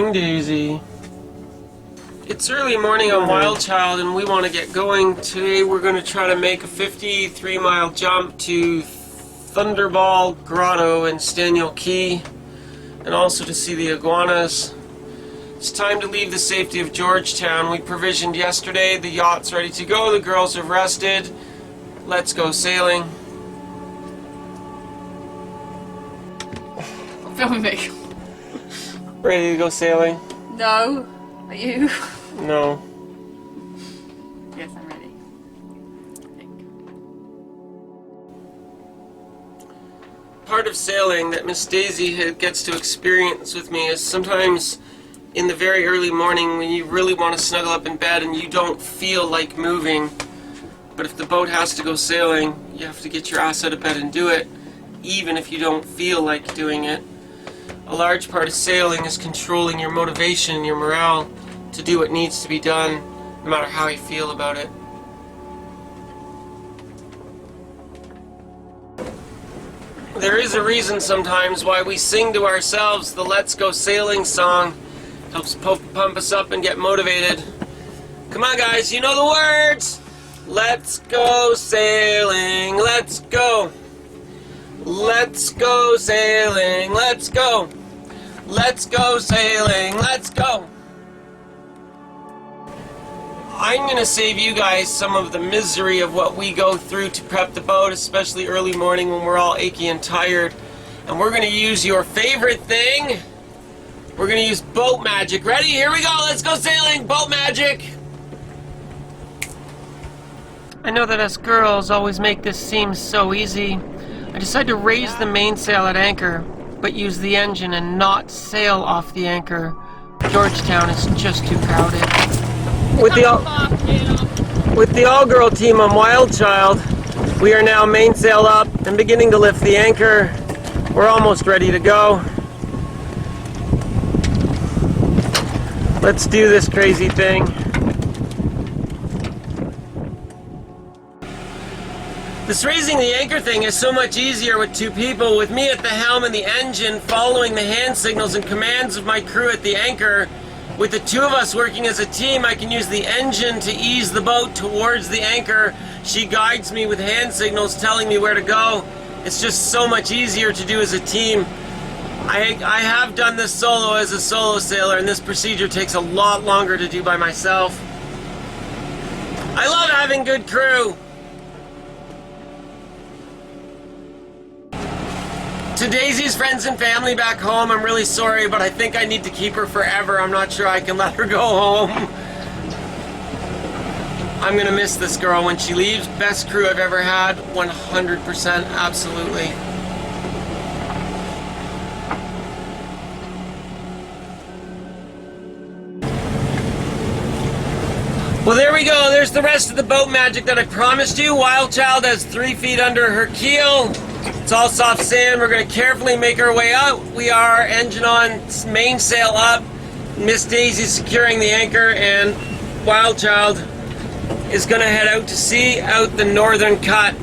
morning, Daisy. It's early morning on Wild Child, and we want to get going. Today we're going to try to make a 53-mile jump to Thunderball Grotto in Staniel Key, and also to see the iguanas. It's time to leave the safety of Georgetown. We provisioned yesterday, the yacht's ready to go, the girls have rested. Let's go sailing. Film me. Ready to go sailing? No. Are you? No. Yes, I'm ready. I think. Part of sailing that Miss Daisy gets to experience with me is sometimes in the very early morning when you really want to snuggle up in bed and you don't feel like moving, but if the boat has to go sailing, you have to get your ass out of bed and do it, even if you don't feel like doing it. A large part of sailing is controlling your motivation and your morale to do what needs to be done, no matter how you feel about it. There is a reason sometimes why we sing to ourselves the Let's Go Sailing song. Helps pump us up and get motivated. Come on guys, you know the words! Let's go sailing, let's go! Let's go sailing, let's go! Let's go sailing, let's go! I'm gonna save you guys some of the misery of what we go through to prep the boat, especially early morning when we're all achy and tired. And we're gonna use your favorite thing. We're gonna use boat magic. Ready? Here we go, let's go sailing! Boat magic! I know that us girls always make this seem so easy. I decided to raise the mainsail at anchor, but use the engine and not sail off the anchor. Georgetown is just too crowded. With the all-girl team on Wild Child, we are now mainsail up and beginning to lift the anchor. We're almost ready to go. Let's do this crazy thing. This raising the anchor thing is so much easier with two people, with me at the helm and the engine following the hand signals and commands of my crew at the anchor. With the two of us working as a team, I can use the engine to ease the boat towards the anchor. She guides me with hand signals telling me where to go. It's just so much easier to do as a team. I have done this solo as a solo sailor, and this procedure takes a lot longer to do by myself. I love having good crew. To Daisy's friends and family back home, I'm really sorry, but I think I need to keep her forever. I'm not sure I can let her go home. I'm gonna miss this girl when she leaves. Best crew I've ever had, 100%, absolutely. Well, there we go. There's the rest of the boat magic that I promised you. Wild Child has 3 feet under her keel. It's all soft sand. We're going to carefully make our way out. We are engine on, mainsail up. Miss Daisy securing the anchor, and Wild Child is going to head out to sea, out the northern cut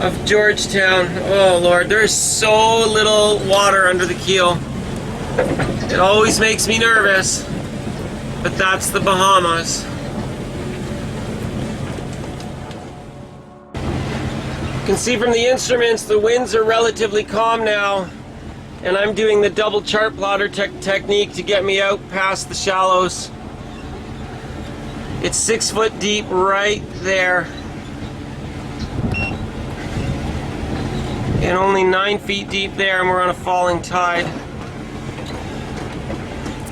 of Georgetown. Oh Lord, there's so little water under the keel. It always makes me nervous, but that's the Bahamas. You can see from the instruments the winds are relatively calm now, and I'm doing the double chart plotter technique to get me out past the shallows. It's 6 foot deep right there, and only 9 feet deep there, and we're on a falling tide.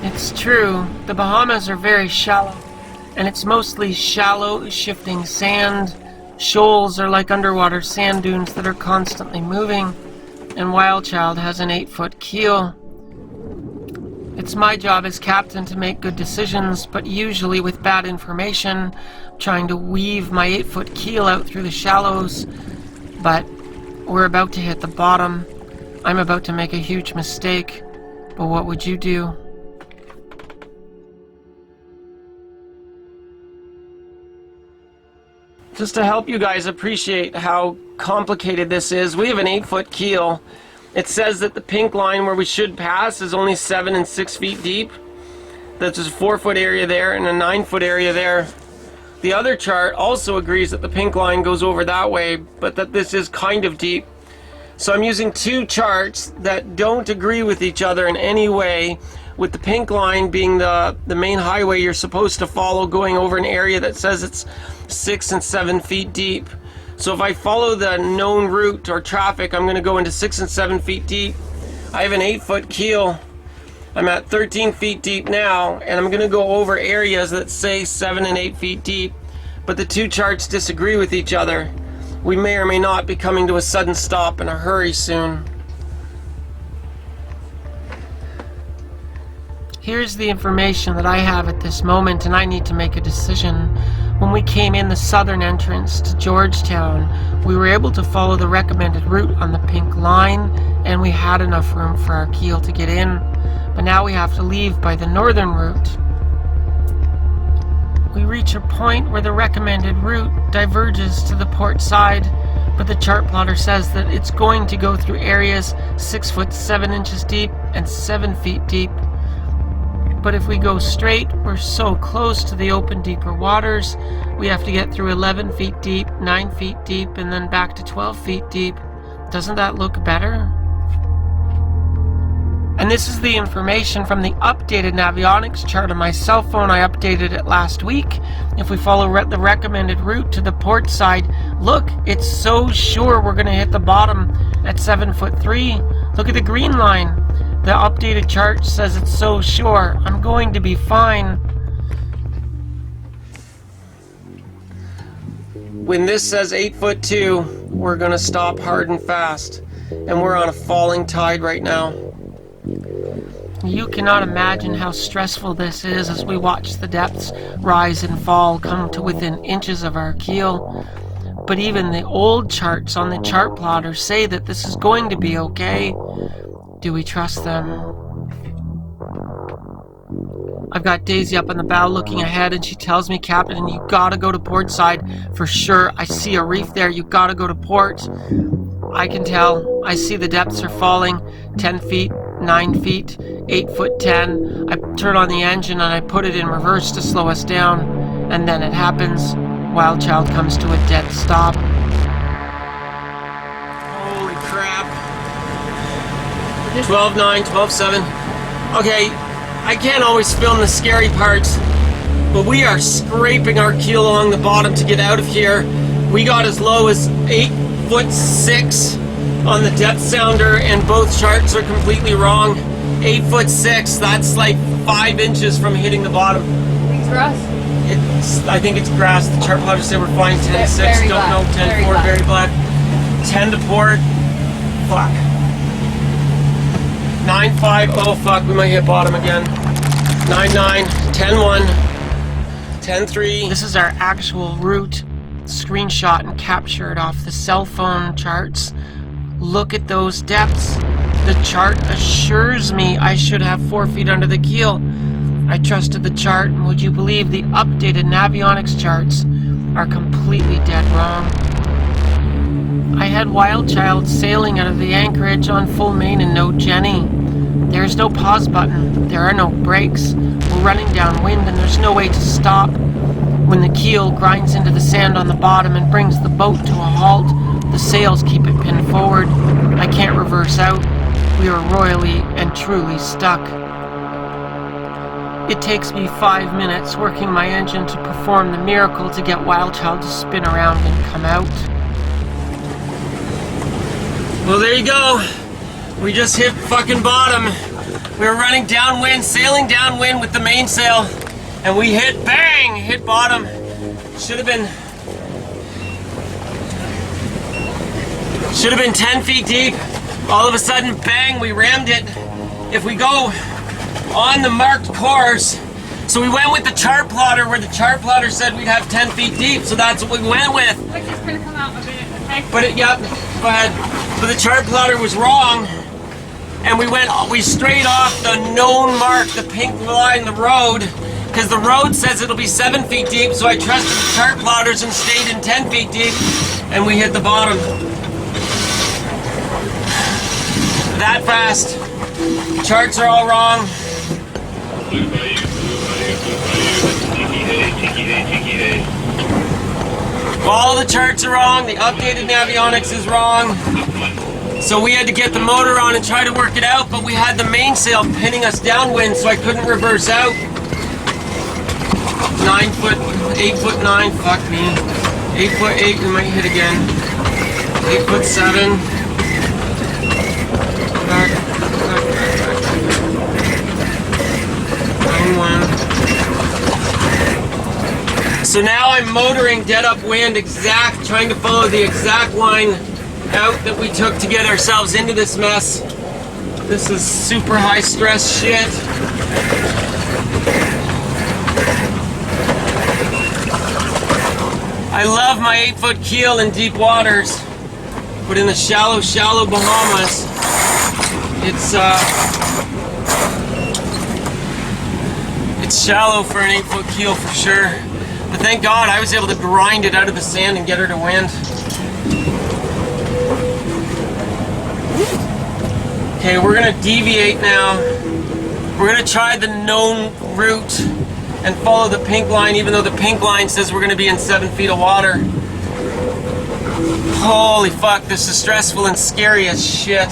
It's true, the Bahamas are very shallow, and it's mostly shallow, shifting sand. Shoals are like underwater sand dunes that are constantly moving, and Wild Child has an 8-foot keel. It's my job as captain to make good decisions, but usually with bad information, trying to weave my 8-foot keel out through the shallows. But we're about to hit the bottom. I'm about to make a huge mistake, but what would you do? Just to help you guys appreciate how complicated this is, we have an 8-foot keel, it says that the pink line where we should pass is only 7 and 6 feet deep. That's a 4-foot area there and a 9-foot area there. The other chart also agrees that the pink line goes over that way, but that this is kind of deep. So I'm using two charts that don't agree with each other in any way, with the pink line being the main highway you're supposed to follow, going over an area that says it's 6 and 7 feet deep. So if I follow the known route or traffic, I'm going to go into 6 and 7 feet deep. I have an 8-foot keel. I'm at 13 feet deep now, and I'm going to go over areas that say 7 and 8 feet deep, but the two charts disagree with each other. We may or may not be coming to a sudden stop in a hurry soon. Here's the information that I have at this moment, and I need to make a decision. When we came in the southern entrance to Georgetown, we were able to follow the recommended route on the pink line, and we had enough room for our keel to get in. But now we have to leave by the northern route. We reach a point where the recommended route diverges to the port side, but the chart plotter says that it's going to go through areas 6 foot 7 inches deep and 7 feet deep. But if we go straight, we're so close to the open deeper waters, we have to get through 11 feet deep, 9 feet deep, and then back to 12 feet deep. Doesn't that look better? And this is the information from the updated navionics chart on my cell phone. I updated it last week. If we follow the recommended route to the port side, look, it's so sure we're going to hit the bottom at 7 foot 3. Look at the green line. The updated chart says it's so sure. I'm going to be fine. When this says 8 foot 2, we're going to stop hard and fast. And we're on a falling tide right now. You cannot imagine how stressful this is as we watch the depths rise and fall, come to within inches of our keel. But even the old charts on the chart plotter say that this is going to be okay. Do we trust them? I've got Daisy up on the bow looking ahead, and she tells me, "Captain, you gotta go to port side for sure. I see a reef there. You gotta go to port." I can tell. I see the depths are falling. 10 feet, 9 feet, 8 foot 10. I turn on the engine and I put it in reverse to slow us down. And then it happens. Wild Child comes to a dead stop. Holy crap. 12-9, 12-7. Okay, I can't always film the scary parts, but we are scraping our keel along the bottom to get out of here. We got as low as 8 foot 6 on the depth sounder, and both charts are completely wrong. 8 foot 6, that's like 5 inches from hitting the bottom. Thanks for us. I think it's grass. The chart plotter said we're flying 10-6, Very don't black. know, 10 Very port, black. very black. 10 to port, fuck. 9-5, oh fuck, we might hit bottom again. 9-9, 10-1, 10-3. This is our actual route, screenshot and captured off the cell phone charts. Look at those depths. The chart assures me I should have 4 feet under the keel. I trusted the chart, and would you believe the updated navionics charts are completely dead wrong. I had Wild Child sailing out of the anchorage on full main and no Jenny. There's no pause button. There are no brakes. We're running downwind and there's no way to stop. When the keel grinds into the sand on the bottom and brings the boat to a halt, the sails keep it pinned forward. I can't reverse out. We are royally and truly stuck. It takes me 5 minutes working my engine to perform the miracle to get Wild Child to spin around and come out. Well, there you go. We just hit fucking bottom. We were running downwind, sailing downwind with the mainsail, and we hit, bang, hit bottom. Should have been 10 feet deep. All of a sudden, bang, we rammed it. If we go on the marked course, so we went with the chart plotter where the chart plotter said we'd have 10 feet deep, so that's what we went with. Lexi's gonna come out a bit, okay? But yep, go ahead. But the chart plotter was wrong, and we strayed off the known mark, the pink line, the road, because the road says it'll be 7 feet deep, so I trusted the chart plotters and stayed in 10 feet deep, and we hit the bottom. that fast. Charts are all wrong. All the charts are wrong. The updated navionics is wrong. So we had to get the motor on and try to work it out, but we had the mainsail pinning us downwind, so I couldn't reverse out. 9 foot, 8 foot 9, fuck me. 8 foot 8, we might hit again. 8 foot 7. Back. 9-1. So now I'm motoring dead upwind, trying to follow the exact line out that we took to get ourselves into this mess. This is super high stress shit. I love my 8 foot keel in deep waters, but in the shallow Bahamas, it's shallow for an 8 foot keel for sure. But thank God I was able to grind it out of the sand and get her to wind. Okay, we're gonna deviate now. We're gonna try the known route and follow the pink line, even though the pink line says we're gonna be in 7 feet of water. Holy fuck, this is stressful and scary as shit.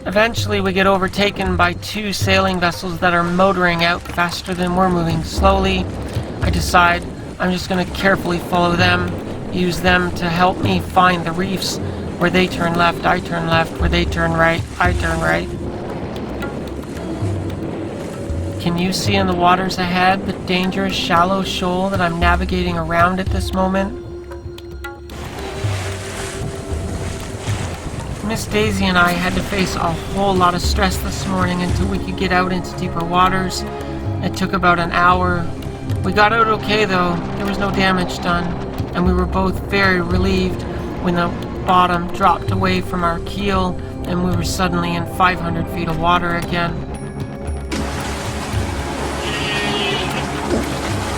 Eventually we get overtaken by 2 sailing vessels that are motoring out faster than we're moving slowly. I decide I'm just gonna carefully follow them, use them to help me find the reefs. Where they turn left, I turn left. Where they turn right, I turn right. Can you see in the waters ahead the dangerous shallow shoal that I'm navigating around at this moment? Miss Daisy and I had to face a whole lot of stress this morning until we could get out into deeper waters. It took about an hour. We got out okay though, there was no damage done, and we were both very relieved when the bottom dropped away from our keel and we were suddenly in 500 feet of water again.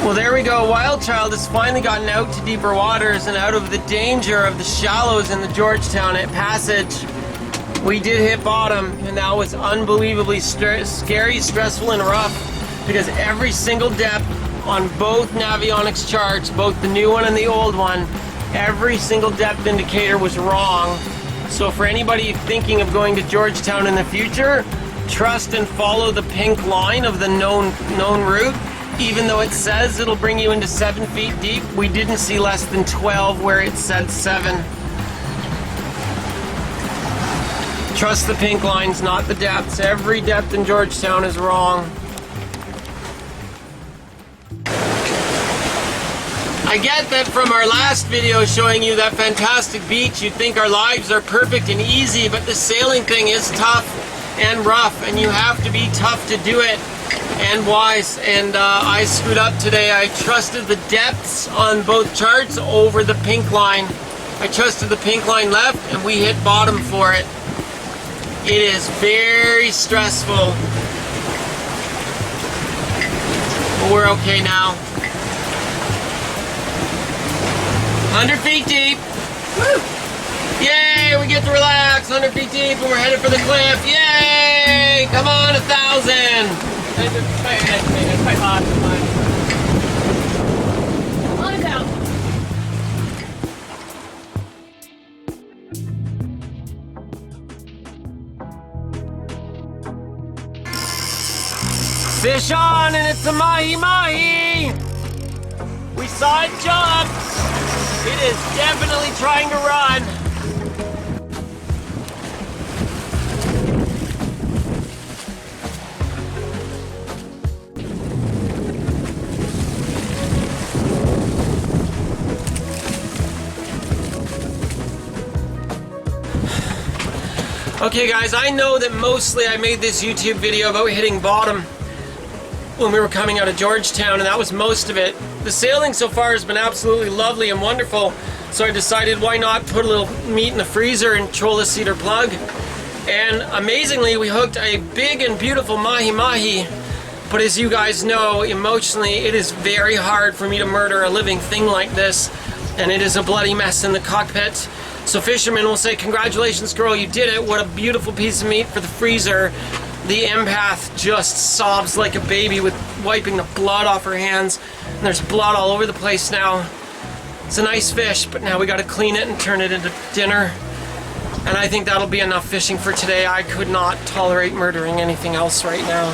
Well, there we go. Wildchild has finally gotten out to deeper waters and out of the danger of the shallows in the Georgetown passage. We did hit bottom, and that was unbelievably scary, stressful, and rough, because every single depth on both navionics charts, both the new one and the old one, every single depth indicator was wrong. So for anybody thinking of going to Georgetown in the future, trust and follow the pink line of the known route. Even though it says it'll bring you into 7 feet deep, we didn't see less than 12 where it said 7. Trust the pink lines, not the depths. Every depth in Georgetown is wrong. I get that from our last video showing you that fantastic beach, you'd think our lives are perfect and easy, but the sailing thing is tough and rough, and you have to be tough to do it and wise. And I screwed up today. I trusted the depths on both charts over the pink line. I trusted the pink line left, and we hit bottom for it. It is very stressful, but we're okay now. 100 feet deep. Woo! Yay, we get to relax. 100 feet deep and we're headed for the cliff. Yay! Come on, 1,000. It's quite hot. On and down. Fish on, and it's a mahi-mahi. We saw it jump. It is definitely trying to run. Okay guys, I know that mostly I made this YouTube video about hitting bottom when we were coming out of Georgetown, and that was most of it. The sailing so far has been absolutely lovely and wonderful, so I decided why not put a little meat in the freezer and troll a cedar plug. And amazingly, we hooked a big and beautiful mahi-mahi, but as you guys know, emotionally, it is very hard for me to murder a living thing like this. and it is a bloody mess in the cockpit. So fishermen will say, congratulations girl, you did it. What a beautiful piece of meat for the freezer. The empath just sobs like a baby with wiping the blood off her hands. And there's blood all over the place now. It's a nice fish, but now we gotta clean it and turn it into dinner. And I think that'll be enough fishing for today. I could not tolerate murdering anything else right now.